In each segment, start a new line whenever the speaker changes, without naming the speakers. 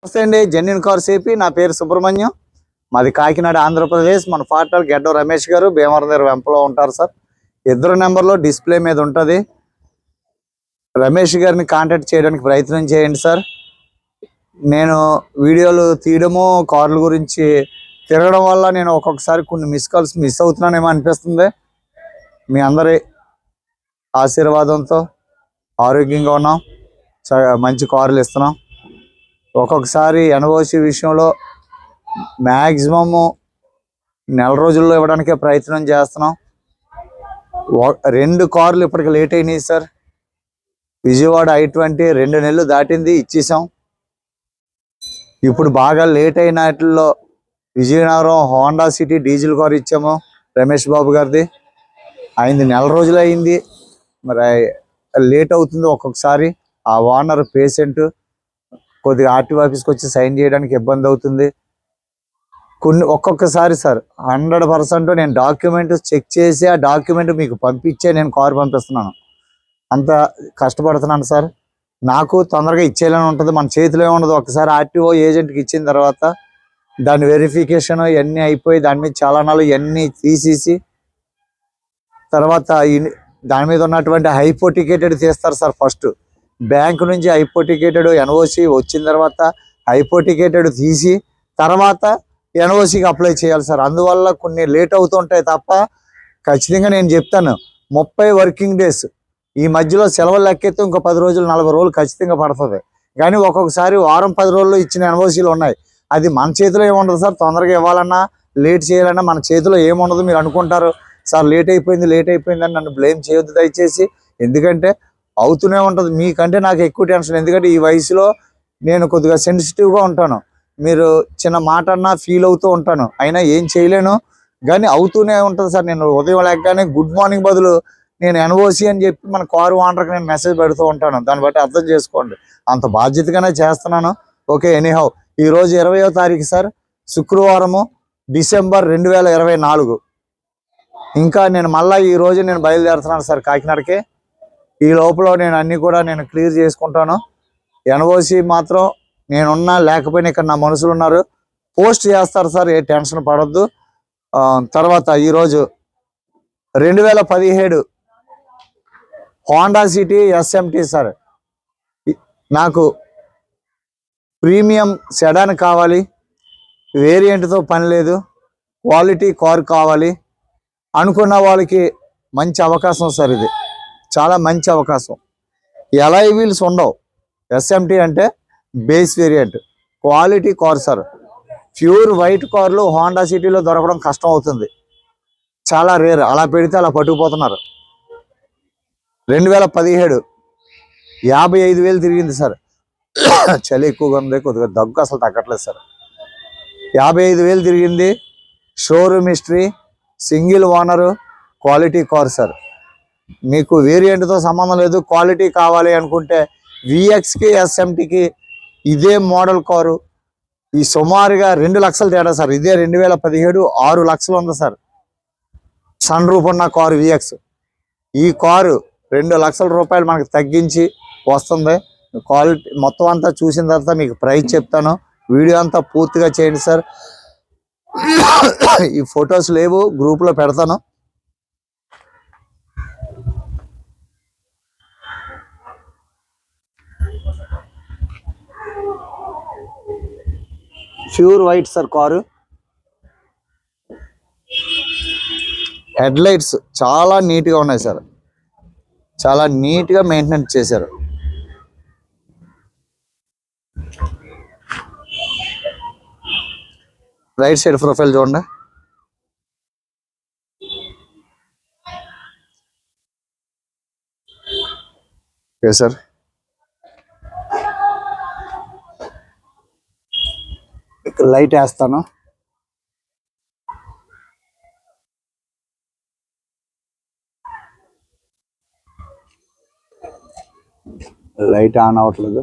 నమస్తే అండి, genuine cars AP. నా పేరు సుబ్రహ్మణ్యం, మాది కాకినాడ ఆంధ్రప్రదేశ్. మన పార్ట్నర్ గెడ్డో రమేష్ గారు భీమవరం దగ్గర వెంపలో ఉంటారు సార్. ఇద్దరు నెంబర్లో డిస్ప్లే మీద ఉంటుంది. రమేష్ గారిని కాంటాక్ట్ చేయడానికి ప్రయత్నం చేయండి సార్. నేను వీడియోలు తీయడము కార్ల గురించి తిరగడం వల్ల నేను ఒక్కొక్కసారి కొన్ని మిస్ కాల్స్ మిస్ అవుతున్నానేమో అనిపిస్తుంది. మీ అందరి ఆశీర్వాదంతో ఆరోగ్యంగా ఉన్నాం, మంచి కార్లు ఇస్తున్నాం. ఒక్కొక్కసారి ఎన్ఓసి విషయంలో మ్యాక్సిమము నెల రోజుల్లో ఇవ్వడానికే ప్రయత్నం చేస్తున్నాం. 2 కార్లు ఇప్పటికి లేట్ అయినాయి సార్. విజయవాడ I-20 2 నెలలు దాటింది, ఇచ్చేసాం. ఇప్పుడు బాగా లేట్ అయినట్లో Vizianagaram Honda City diesel car ఇచ్చాము రమేష్ బాబు గారిది. అయింది నెల రోజులు అయింది, మరి లేట్ అవుతుంది. ఒక్కొక్కసారి ఆ ఓనర్ పేషెంట్ కొద్దిగా ఆర్టీఓ ఆఫీస్కి వచ్చి సైన్ చేయడానికి ఇబ్బంది అవుతుంది. ఒక్కొక్కసారి సార్ 100% నేను డాక్యుమెంట్ చెక్ చేసి ఆ డాక్యుమెంట్ మీకు పంపించే నేను కారు పంపిస్తున్నాను. అంత కష్టపడుతున్నాను సార్. నాకు తొందరగా ఇచ్చేయాలని ఉంటుంది, మన చేతిలో ఉండదు. ఒకసారి ఆర్టీఓ ఏజెంట్కి ఇచ్చిన తర్వాత దాని వెరిఫికేషన్ ఇవన్నీ అయిపోయి దాని మీద చాలానాలు ఇవన్నీ తీసేసి తర్వాత దాని మీద ఉన్నటువంటి హైపోటికేటెడ్ తీస్తారు సార్. ఫస్ట్ బ్యాంకు నుంచి హైపోటికేటెడ్ ఎన్ఓసి వచ్చిన తర్వాత హైపోటికేటెడ్ తీసి తర్వాత ఎన్ఓసికి అప్లై చేయాలి సార్. అందువల్ల కొన్ని లేట్ అవుతుంటాయి తప్ప ఖచ్చితంగా నేను చెప్తాను 30 వర్కింగ్ డేస్. ఈ మధ్యలో సెలవులు లెక్కెత్తే ఇంకో 10 రోజులు 40 రోజులు ఖచ్చితంగా పడుతుంది. కానీ ఒక్కొక్కసారి వారం 10 రోజుల్లో ఇచ్చిన ఎన్ఓసీలు ఉన్నాయి. అది మన చేతిలో ఏముండదు సార్. తొందరగా ఇవ్వాలన్నా లేట్ చేయాలన్నా మన చేతిలో ఏముండదు. మీరు అనుకుంటారు సార్ లేట్ అయిపోయింది అని నన్ను బ్లేమ్ చేయొద్దు దయచేసి. ఎందుకంటే అవుతూనే ఉంటుంది. మీకంటే నాకు ఎక్కువ టెన్షన్. ఎందుకంటే ఈ వయసులో నేను కొద్దిగా సెన్సిటివ్గా ఉంటాను. మీరు చిన్న మాట అన్నా ఫీల్ అవుతూ ఉంటాను, అయినా ఏం చేయలేను. కానీ అవుతూనే ఉంటుంది సార్. నేను ఉదయం లేకగానే గుడ్ మార్నింగ్ బదులు నేను ఎన్ఓసి అని చెప్పి మన కారు ఓనర్కి నేను మెసేజ్ పెడుతూ ఉంటాను. దాన్ని బట్టి అర్థం చేసుకోండి, అంత బాధ్యతగానే చేస్తున్నాను. ఓకే, ఎనీహౌ ఈరోజు 20వ తారీఖు సార్, శుక్రవారము, డిసెంబర్ 2024. ఇంకా నేను మళ్ళీ ఈరోజు నేను బయలుదేరుతున్నాను సార్ కాకినాడకి. ఈ లోపల నేను అన్నీ కూడా నేను క్లియర్ చేసుకుంటాను. ఎన్ఓసి మాత్రం నేనున్నా లేకపోయినా ఇక్కడ నా మనుషులు ఉన్నారు, పోస్ట్ చేస్తారు సార్, ఏ టెన్షన్ పడొద్దు. తర్వాత ఈరోజు 2017 హోండా సిటీ SMT సార్. నాకు ప్రీమియం సెడాన్ కావాలి, వేరియంట్తో పని లేదు, క్వాలిటీ కార్ కావాలి అనుకున్న వాళ్ళకి మంచి అవకాశం సార్. ఇది చాలా మంచి అవకాశం. ఎలాయ్ వీల్స్ ఉండవు. SMT అంటే base variant quality car sir. Pure white కార్లు హోండా సిటీలో దొరకడం కష్టం అవుతుంది, చాలా రేర్. అలా పెడితే అలా పట్టుకుపోతున్నారు. 2017 55,000 తిరిగింది సార్. చలి ఎక్కువగా ఉంది, కొద్దిగా దగ్గు అసలు తగ్గట్లేదు సార్. 55,000 తిరిగింది. Showroom history, single owner, quality car sir. మీకు వేరియంట్తో సంబంధం లేదు, క్వాలిటీ కావాలి అనుకుంటే VXకి SMTకి ఇదే మోడల్ కారు ఈ సుమారుగా 2 లక్షల తేడా సార్. ఇదే 2017 6 లక్షలు ఉంది సార్. సన్ రూఫ్ ఉన్న కారు VX. ఈ కారు 2 లక్షల రూపాయలు మనకు తగ్గించి వస్తుంది. క్వాలిటీ మొత్తం అంతా చూసిన తర్వాత మీకు ప్రైస్ చెప్తాను. వీడియో అంతా పూర్తిగా చేయండి సార్. ఈ ఫొటోస్ లేవు, గ్రూప్లో పెడతాను. Pure white sir car. Head lights చాలా నీట్గా ఉన్నాయి సార్, చాలా నీట్గా మెయింటెనెన్స్ చేశారు. రైట్ సైడ్ ప్రొఫైల్ చూడండి. ఓకే సార్, లైట్ వేస్తాను. లైట్ ఆన్ అవ్వట్లేదు.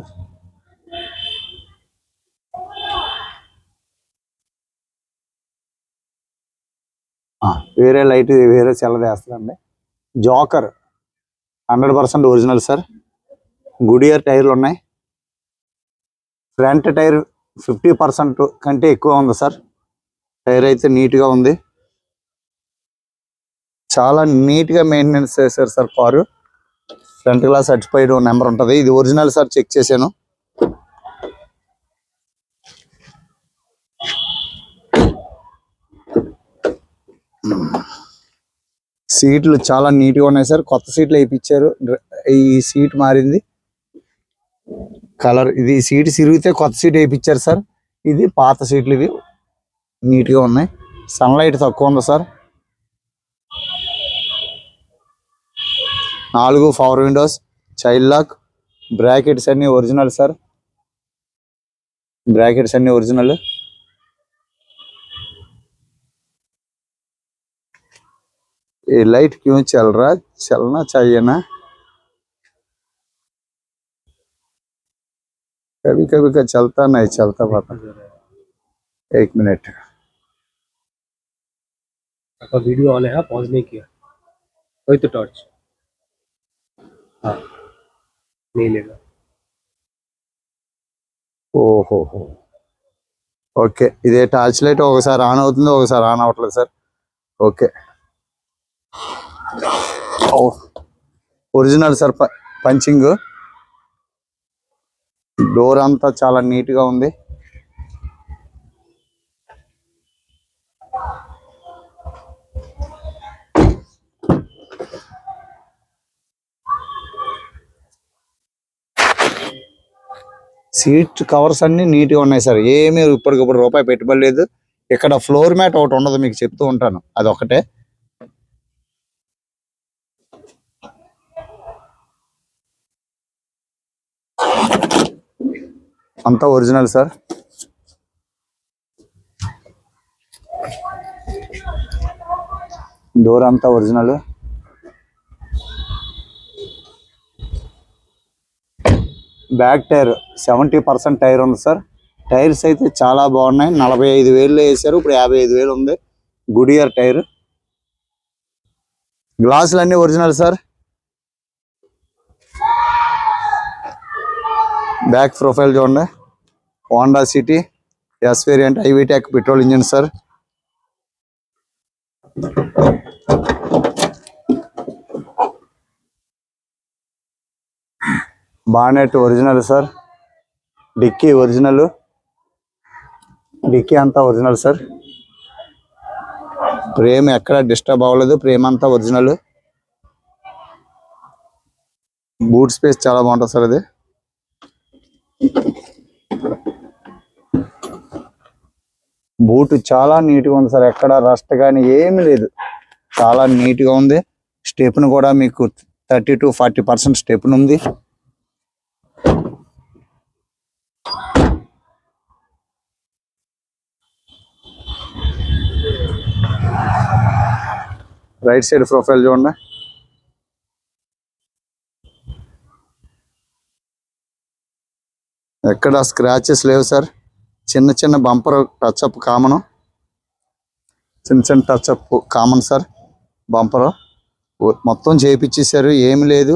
వేరే లైట్ వేరే చల్లది వేస్తుందండి. Joker 100% original sir. గుడియర్ టైర్లు ఉన్నాయి. ఫ్రంట్ టైర్ 50% కంటే ఎక్కువ ఉంది సార్. టైర్ అయితే నీట్గా ఉంది, చాలా నీట్గా మెయింటెనెన్స్ చేశారు sir car. Front glass certified number ఉంటుంది. ఇది ఒరిజినల్ సార్, చెక్ చేశాను. సీట్లు చాలా నీట్గా ఉన్నాయి సార్, కొత్త సీట్లు వేయించారు. ఈ సీట్ మారింది కలర్, ఇది సీట్ సిరిగితే కొత్త సీట్ వేయించారు సార్. ఇది పాత సీట్లు, ఇవి నీట్గా ఉన్నాయి. సన్లైట్ తక్కువ ఉంది sir. 4 power windows, child lock, brackets అన్ని ఒరిజినల్ సార్. బ్రాకెట్స్ అన్ని ఒరిజినల్. ये लाइट क्यों चल रहा, चलना चाहिए ना, कभी कभी का चलता नहीं चलता पता। 1 मिनट,
आपका वीडियो ऑन है, पॉज नहीं किया, वही तो टॉर्च। हाँ नहीं लेगा।
ఓహో, ఓకే. ఇదే టార్చ్ లైట్ ఒకసారి ఆన్ అవుతుంది, ఒకసారి ఆన్ అవ్వట్లేదు sir. Okay, original sir. Punching, door అంతా చాలా నీట్గా ఉంది. సీట్ కవర్స్ అన్ని నీట్గా ఉన్నాయి సార్. ఏమీ ఇప్పటికప్పుడు రూపాయి పెట్టుబడి లేదు. ఇక్కడ ఫ్లోర్ మ్యాట్ ఒకటి ఉండదు, మీకు చెప్తూ ఉంటాను, అది ఒకటే. అంతా ఒరిజినల్ సార్. డోర్ అంతా ఒరిజినల్. బ్యాక్ టైర్ 70% టైర్ ఉంది సార్. టైర్స్ అయితే చాలా బాగున్నాయి. 45,000 వేసారు, ఇప్పుడు 55,000 ఉంది. Goodyear tyre. గ్లాసులు అన్నీ ఒరిజినల్ సార్. బ్యాక్ ప్రొఫైల్ చూడండి. Honda City S variant, iVTEC petrol engine sir. Bonnet original sir. Dickey original, dickey అంతా ఒరిజినల్ సార్. ఫ్రేమ్ ఎక్కడ డిస్టర్బ్ అవ్వలేదు, ఫ్రేమ్ అంతా ఒరిజినల్. బూట్ స్పేస్ చాలా బాగుంటుంది సార్. ఇది బూట్ చాలా నీట్గా ఉంది సార్, ఎక్కడ రస్ట్ కానీ ఏమీ లేదు, చాలా నీట్గా ఉంది. స్టెప్ను కూడా మీకు 30 to 40% స్టెప్ను ఉంది. రైట్ సైడ్ ప్రొఫైల్ చూడండి. ఎక్కడ స్క్రాచెస్ లేవు సార్. చిన్న చిన్న బంపర్ టచ్అప్ కామన్, చిన్న చిన్న టచ్అప్ కామన్ సార్. బంపర్ మొత్తం చేయించేసారు, ఏమి లేదు.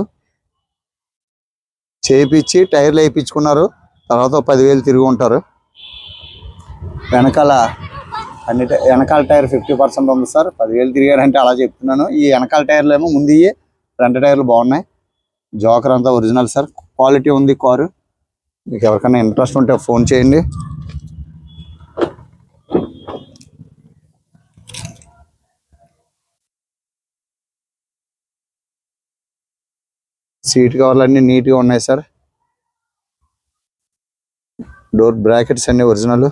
చేయించి టైర్లు వేయించుకున్నారు, తర్వాత 10,000 తిరిగి ఉంటారు. వెనకాల వెనకాల టైర్ 50% ఉంది సార్. 10,000 తిరిగారంటే అలా చెప్తున్నాను. ఈ వెనకాల టైర్లు ఏమో ముందు, ఫ్రంట్ టైర్లు బాగున్నాయి. జోకర్ అంతా ఒరిజినల్ సార్. క్వాలిటీ ఉంది కారు. మీకు ఎవరికైనా ఇంట్రెస్ట్ ఉంటే ఫోన్ చేయండి. సీట్ కవర్లు అన్నీ నీట్గా ఉన్నాయి సార్. డోర్ బ్రాకెట్స్ అన్ని ఒరిజినల్.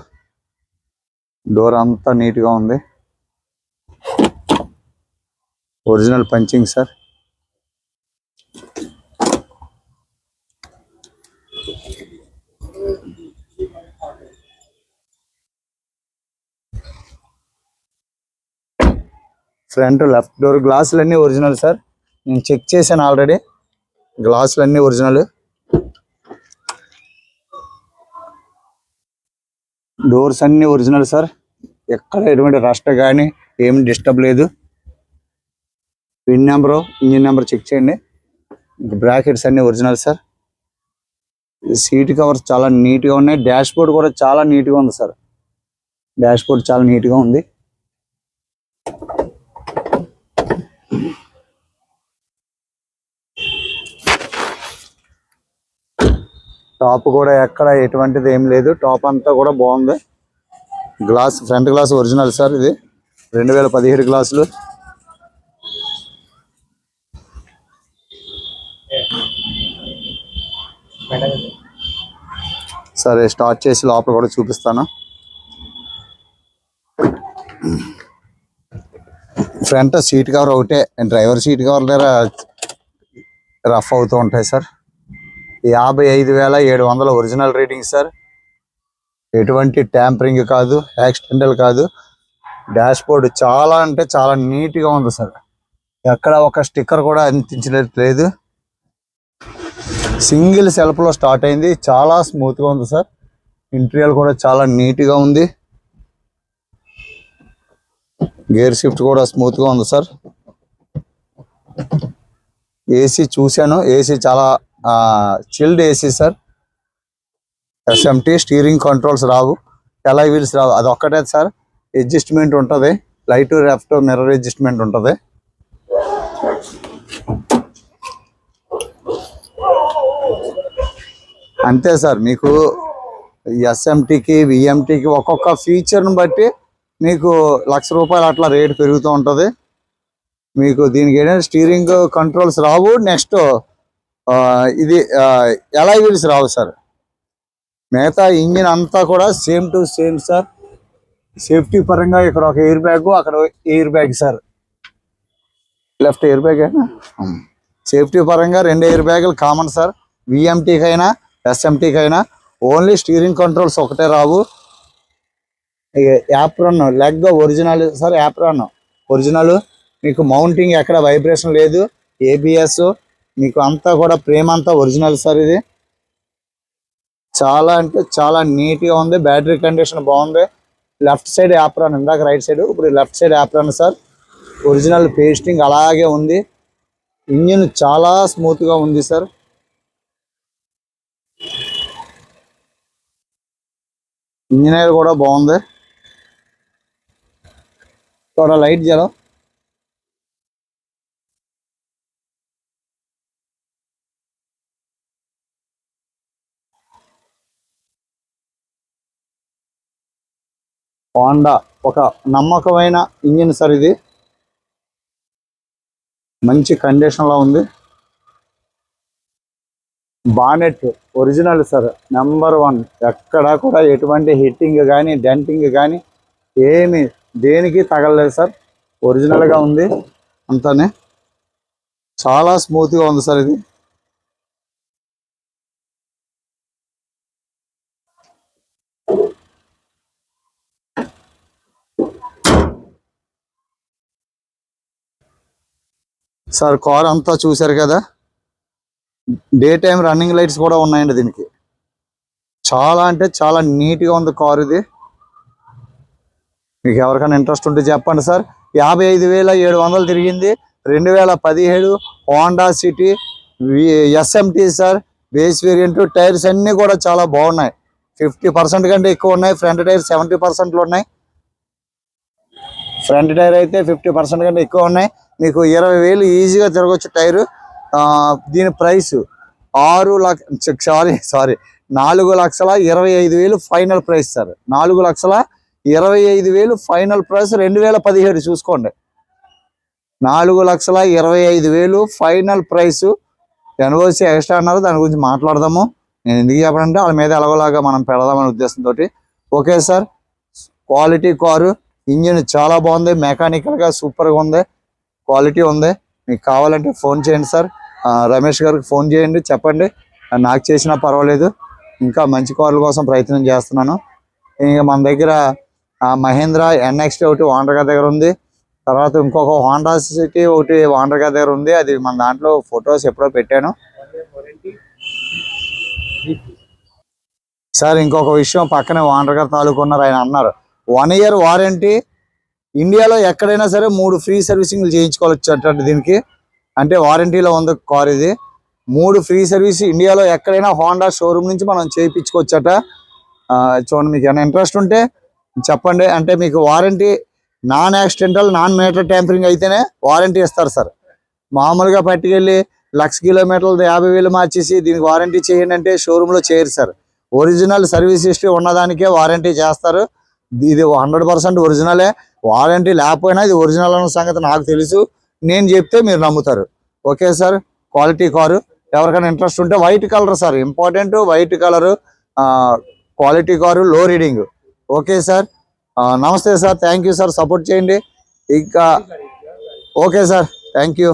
డోర్ అంతా నీట్గా ఉంది, original punching sir. Front left door గ్లాసులు అన్నీ ఒరిజినల్ సార్. నేను చెక్ చేశాను ఆల్రెడీ, గ్లాసులు అన్నీ ఒరిజినల్. డోర్స్ అన్నీ ఒరిజినల్ సార్. ఎక్కడ ఎటువంటి రస్ట్ కానీ ఏమి డిస్టర్బ్ లేదు. Pin number, engine number check చేయండి. బ్రాకెట్స్ అన్నీ ఒరిజినల్ సార్. సీట్ కవర్స్ చాలా నీట్గా ఉన్నాయి. డాష్ బోర్డ్ కూడా చాలా నీట్గా ఉంది సార్. డాష్ బోర్డ్ చాలా నీట్గా ఉంది. టాప్ కూడా ఎక్కడ ఎటువంటిది ఏం లేదు. టాప్ అంతా కూడా బాగుంది. Glass, front glass original sir. ఇది 2017 గ్లాసులు. సరే, స్టార్ట్ చేసి లోపల కూడా చూపిస్తాను. ఫ్రంట్ సీట్ కవర్ ఒకటే, డ్రైవర్ సీట్ కవర్ దగ్గర రఫ్ అవుతూ ఉంటాయి సార్. 55,700 original rating sir. ఎటువంటి ట్యాంపరింగ్ కాదు, యాక్సిడెంటల్ కాదు. డాష్ బోర్డ్ చాలా అంటే చాలా నీట్గా ఉంది సార్. ఎక్కడ ఒక స్టిక్కర్ కూడా అంటించలేదు. సింగిల్ సెల్ఫ్లో స్టార్ట్ అయింది. చాలా స్మూత్గా ఉంది సార్. ఇంటీరియర్ కూడా చాలా నీట్గా ఉంది. గేర్ షిఫ్ట్ కూడా స్మూత్గా ఉంది సార్. ఏసీ చూశాను, ఏసీ చాలా chilled AC sir. SMT. Steering controls రావు, ఎలై వీల్స్ రావు. అది ఒక్కటే సార్ అడ్జస్ట్మెంట్ ఉంటుంది. లైట్ లెఫ్ట్ మిర్రర్ అడ్జస్ట్మెంట్ ఉంటుంది. అంతే సార్. మీకు ఎస్ఎంటీకి విఎంటీకి ఒక్కొక్క ఫీచర్ని బట్టి మీకు ₹1,00,000 అట్లా రేటు పెరుగుతూ ఉంటుంది. మీకు దీనికి ఏంటంటే స్టీరింగ్ కంట్రోల్స్ రావు. నెక్స్ట్ ఇది ఎలై వీల్స్ రావు సార్. మిగతా ఇంజిన్ అంతా కూడా same to same sir. Safety పరంగా ఇక్కడ ఒక ఎయిర్ బ్యాగ్, అక్కడ air bag sir. Left air bag అయినా సేఫ్టీ పరంగా 2 ఎయిర్ బ్యాగులు కామన్ సార్. విఎంటీకి అయినా ఎస్ఎంటీకి అయినా. ఓన్లీ స్టీరింగ్ కంట్రోల్స్ ఒకటే రావు. Apron leg original sir. Apron original. మీకు మౌంటింగ్ ఎక్కడ వైబ్రేషన్ లేదు. ఏబిఎస్ మీకు అంతా కూడా ఫ్రేమ్ అంతా ఒరిజినల్ సార్. ఇది చాలా అంటే చాలా నీట్గా ఉంది. బ్యాటరీ కండిషన్ బాగుంది. లెఫ్ట్ సైడ్ యాప్రాన్, ఇందాక రైట్ సైడ్, ఇప్పుడు left side apron sir. Original pasting అలాగే ఉంది. ఇంజిన్ చాలా స్మూత్గా ఉంది సార్. ఇంజనీర్ కూడా బాగుంది. थोड़ा लाइट जलाओ. హోండా ఒక నమ్మకమైన ఇంజిన్ సార్. ఇది మంచి కండిషన్లో ఉంది. Bonnet original sir, number 1. ఎక్కడా కూడా ఎటువంటి హిట్టింగ్ కానీ డెంటింగ్ కానీ ఏమి దేనికి తగలలేదు సార్. ఒరిజినల్గా ఉంది అంతానే. చాలా స్మూత్గా ఉంది సార్. ఇది సార్ కార్ అంతా చూశారు కదా. డే టైం రన్నింగ్ లైట్స్ కూడా ఉన్నాయండి దీనికి. చాలా అంటే చాలా నీట్గా ఉంది కార్. ఇది మీకు ఎవరికైనా ఇంట్రెస్ట్ ఉంటే చెప్పండి సార్. 55,700 తిరిగింది. 2017 Honda city SMT sir. Base variant. Tyres అన్నీ కూడా చాలా బాగున్నాయి. 50% కంటే ఎక్కువ ఉన్నాయి. ఫ్రంట్ టైర్ 70%లో ఉన్నాయి. ఫ్రంట్ టైర్ అయితే 50% కంటే ఎక్కువ ఉన్నాయి. మీకు 20,000 ఈజీగా తిరగచ్చు టైరు. దీని price 4,25,000 final price sir. 4,25,000 final price. 2017 చూసుకోండి. 4,25,000 ఫైనల్ ప్రైస్. ఎన్ఓసి ఎక్స్ట్రా అన్నారు, దాని గురించి మాట్లాడదాము. నేను ఎందుకు చెప్పాలంటే వాళ్ళ మీద ఎలాగోలాగా మనం పెడదామనే ఉద్దేశంతో. Okay sir. Quality car. Engine చాలా బాగుంది. మెకానికల్గా సూపర్గా ఉంది. క్వాలిటీ ఉంది. మీకు కావాలంటే ఫోన్ చేయండి సార్. రమేష్ గారికి ఫోన్ చేయండి, చెప్పండి. నాకు చేసినా పర్వాలేదు. ఇంకా మంచి కార్ల కోసం ప్రయత్నం చేస్తున్నాను. ఇంకా మన దగ్గర మహేంద్ర NXT ఒకటి ఓనర్ గారి దగ్గర ఉంది. తర్వాత ఇంకొక హోండా సిటీ ఒకటి ఓనర్ గారి దగ్గర ఉంది. అది మన దాంట్లో ఫొటోస్ ఎప్పుడో పెట్టాను సార్. ఇంకొక విషయం, పక్కనే ఓనర్ గారు తాలూకు ఉన్నారు. ఆయన అన్నారు 1 year వారంటీ. ఇండియాలో ఎక్కడైనా సరే 3 ఫ్రీ సర్వీసింగ్లు చేయించుకోవచ్చు అంటే దీనికి. అంటే వారంటీలో ఉంది కార్ ఇది. 3 ఫ్రీ సర్వీస్ ఇండియాలో ఎక్కడైనా హోండా షోరూమ్ నుంచి మనం చేయించుకోవచ్చట. చూడండి, మీకు ఏమైనా ఇంట్రెస్ట్ ఉంటే చెప్పండి. అంటే మీకు warranty non accidental, non meter tampering అయితేనే వారంటీ ఇస్తారు సార్. మామూలుగా పట్టుకెళ్ళి 1,00,000 కిలోమీటర్లు 50,000 మార్చేసి దీనికి వారంటీ చేయండి అంటే షోరూంలో చేయరు సార్. ఒరిజినల్ సర్వీస్ హిస్టరీ ఉన్నదానికే వారంటీ చేస్తారు. ఇది 100% ఒరిజినలే. వారంటీ లేకపోయినా ఇది ఒరిజినల్ అన్న సంగతి నాకు తెలుసు. నేను చెప్తే మీరు నమ్ముతారు. Okay sir, quality car. ఎవరికైనా ఇంట్రెస్ట్ ఉంటే white colour sir, important. White colour, quality car, లో రీడింగ్. ఓకే సార్, నమస్తే sir, thank you sir, support చేయండి. ఇంకా ఓకే సార్, థ్యాంక్ యూ.